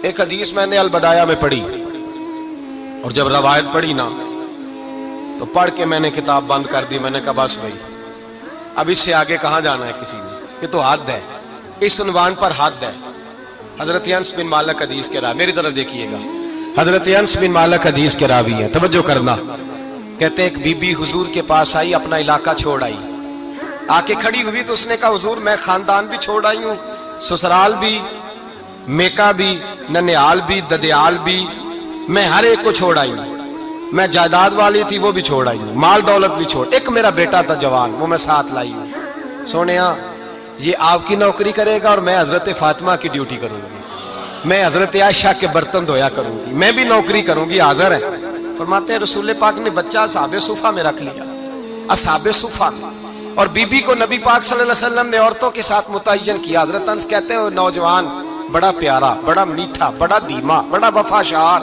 ایک حدیث میں نے البدایہ میں پڑھی، اور جب روایت پڑھی نا تو پڑھ کے میں نے کتاب بند کر دی. میں نے کہا بس بھائی اب اس سے آگے کہاں جانا ہے کسی نے، یہ تو حد ہے، اس عنوان پر حد ہے. حضرت انس بن مالک حدیث کے راوی، میری طرف دیکھیے گا، حضرت انس بن مالک حدیث کے راوی ہیں، توجہ کرنا. کہتے ہیں ایک بی بی حضور کے پاس آئی، اپنا علاقہ چھوڑ آئی، آ کے کھڑی ہوئی تو اس نے کہا حضور میں خاندان بھی چھوڑ آئی ہوں، سسرال بھی، میکا بھی، ننیال بھی، ددیال بھی، میں ہر ایک کو چھوڑ آئی ہوں. میں جائیداد والی تھی وہ بھی چھوڑ آئی ہوں، مال دولت بھی چھوڑ، ایک میرا بیٹا تھا جوان وہ میں ساتھ لائی ہوں. سونیا یہ آپ کی نوکری کرے گا اور میں حضرت فاطمہ کی ڈیوٹی کروں گی، میں حضرت عائشہ کے برتن دھویا کروں گی، میں بھی نوکری کروں گی. حاضر ہے. فرماتے ہیں رسول پاک نے بچہ اصحاب صفہ میں رکھ لیا، اصحاب صفہ، اور بی بی کو نبی پاک صلی اللہ علیہ وسلم نے عورتوں کے ساتھ متعین کیا. حضرت انس کہتے ہیں وہ نوجوان بڑا پیارا، بڑا میٹھا، بڑا دھیما، بڑا وفاشار،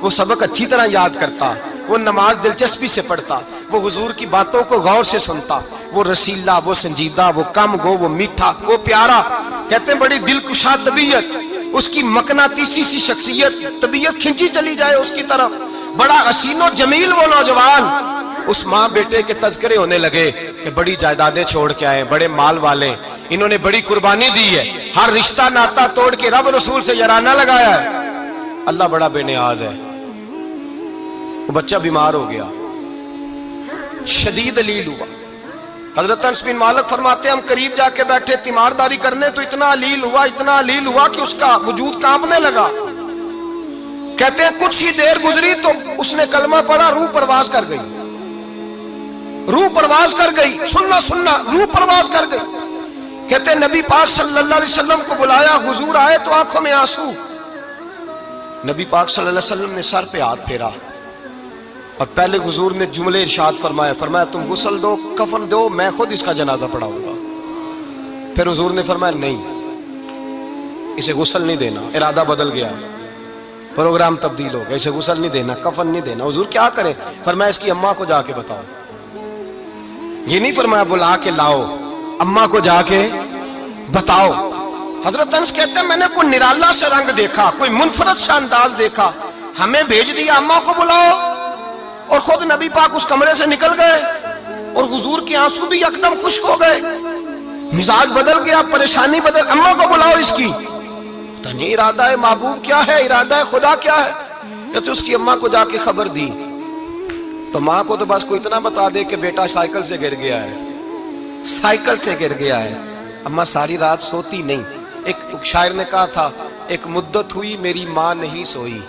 وہ سبق اچھی طرح یاد کرتا، وہ نماز دلچسپی سے پڑھتا، وہ حضور کی باتوں کو غور سے سنتا، وہ رسیلا، وہ سنجیدہ، وہ کم گو، وہ میٹھا، وہ پیارا. کہتے ہیں بڑی دلکشا طبیعت، اس کی مقناطیسی سی شخصیت، طبیعت کھنچی چلی جائے اس کی طرف، بڑا حسین و جمیل وہ نوجوان. اس ماں بیٹے کے تذکرے ہونے لگے کہ بڑی جائیدادیں چھوڑ کے آئے، بڑے مال والے، انہوں نے بڑی قربانی دی ہے، ہر رشتہ ناتا توڑ کے رب رسول سے یارانہ لگایا ہے. اللہ بڑا بے نیاز ہے. وہ بچہ بیمار ہو گیا، شدید علیل ہوا. حضرت انس بن مالک فرماتے ہیں ہم قریب جا کے بیٹھے تیمارداری کرنے تو اتنا علیل ہوا کہ اس کا وجود کانپنے لگا. کہتے ہیں کچھ ہی دیر گزری تو اس نے کلمہ پڑھا، روح پرواز کر گئی، روح پرواز کر گئی، سننا روح پرواز کر گئی. کہتے ہیں نبی پاک صلی اللہ علیہ وسلم کو بلایا، حضور آئے تو آنکھوں میں آنسو. نبی پاک صلی اللہ علیہ وسلم نے سر پہ ہاتھ پھیرا اور پہلے حضور نے جملے ارشاد فرمایا تم غسل دو، کفن دو، میں خود اس کا جنازہ پڑھاؤں گا. پھر حضور نے فرمایا نہیں، اسے غسل نہیں دینا. ارادہ بدل گیا، پروگرام تبدیل ہو گیا، اسے غسل نہیں دینا، کفن نہیں دینا. حضور کیا کریں؟ فرمایا اس کی اماں کو جا کے بتاؤ. یہ نہیں فرمایا بلا کے لاؤ، اماں کو جا کے بتاؤ. حضرت انس کہتے ہیں میں نے کوئی نرالا سے رنگ دیکھا، کوئی منفرد سا انداز دیکھا، ہمیں بھیج دیا اماں کو بلاؤ، اور خود نبی پاک اس کمرے سے نکل گئے اور حضور کے آنسو بھی یکدم خشک ہو گئے، مزاج بدل گیا، پریشانی بدل. اماں کو بلاؤ اس کی. تو نہیں ارادہ ہے محبوب کیا ہے، ارادہ ہے خدا کیا ہے. تو اس کی اماں کو جا کے خبر دی تو ماں کو تو بس کوئی اتنا بتا دے کہ بیٹا سائیکل سے گر گیا ہے، سائیکل سے گر گیا ہے. اماں ساری رات سوتی نہیں. ایک شاعر نے کہا تھا ایک مدت ہوئی میری ماں نہیں سوئی،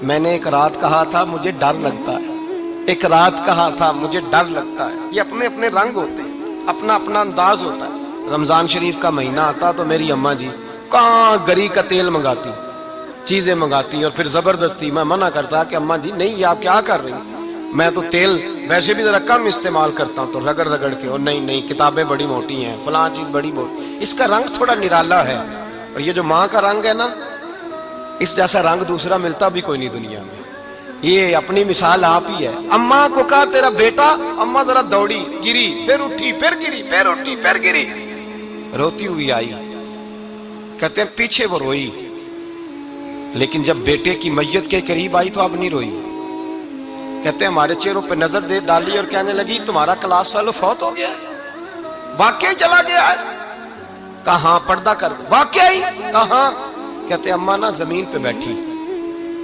میں نے ایک رات کہا تھا مجھے ڈر لگتا ہے، ایک رات کہا تھا مجھے ڈر لگتا ہے. یہ اپنے اپنے رنگ ہوتے ہیں، اپنا اپنا انداز ہوتا ہے. رمضان شریف کا مہینہ آتا تو میری اماں جی کہاں گری کا تیل منگاتی، چیزیں منگاتی، اور پھر زبردستی میں منع کرتا کہ اماں جی نہیں یہ آپ کیا کر رہی ہیں، میں تو تیل ویسے بھی ذرا کم استعمال کرتا ہوں، تو رگڑ رگڑ کے، اور نہیں کتابیں بڑی موٹی ہیں، فلاں چیز بڑی موٹی، اس کا رنگ تھوڑا نرالا ہے. اور یہ جو ماں کا رنگ ہے نا، اس جیسا رنگ دوسرا ملتا بھی کوئی نہیں دنیا میں. یہ اپنی مثال آپ ہی ہے. اماں کو کہا تیرا بیٹا، اماں ذرا دوڑی، گری، پھر اٹھی، پھر گری، پھر اٹھی، پھر گری، روتی ہوئی آئی. کہتے ہیں پیچھے وہ روئی، لیکن جب بیٹے کی میت کے قریب آئی تو اب نہیں روئی. کہتے ہیں ہمارے چہروں پہ نظر دے ڈالی اور کہنے لگی تمہارا کلاس فیلو فوت ہو گیا ہے، واقعی چلا گیا ہے. کہاں پردہ کر، واقعی کہاں؟ کہتے ہیں اماں نا زمین پہ بیٹھی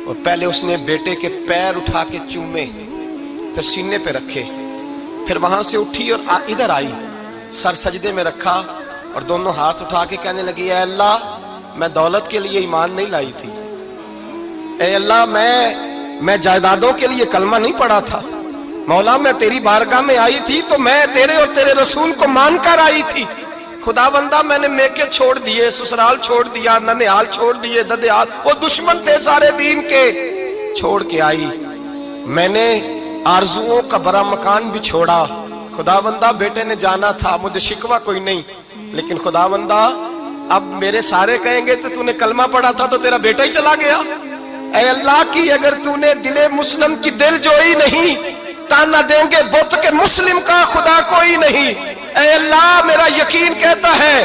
اور پہلے اس نے بیٹے کے پیر اٹھا کے چومے، پھر سینے پہ رکھے، پھر وہاں سے اٹھی اور ادھر آئی، سر سجدے میں رکھا اور دونوں ہاتھ اٹھا کے کہنے لگی اے اللہ میں دولت کے لیے ایمان نہیں لائی تھی، اے اللہ میں جائیدادوں کے لیے کلمہ نہیں پڑھا تھا، مولا میں تیری بارگاہ میں آئی تھی تو میں تیرے اور تیرے رسول کو مان کر آئی تھی. خدا بندہ میں نے میکے چھوڑ دیے، سسرال چھوڑ دیا، ننیال چھوڑ دیے، ددیال، وہ دشمن تھے سارے دین کے، چھوڑ کے آئی. میں نے آرزوؤں کا بڑا مکان بھی چھوڑا. خدا بندہ بیٹے نے جانا تھا، مجھے شکوہ کوئی نہیں، لیکن خدا بندہ اب میرے سارے کہیں گے تو نے کلمہ پڑھا تھا تو تیرا بیٹا ہی چلا گیا. اے اللہ کی اگر تو نے دل مسلم کی دل جوئی نہیں، تانا دیں گے بت کے مسلم کا خدا کوئی نہیں. اے اللہ میرا یقین کہتا ہے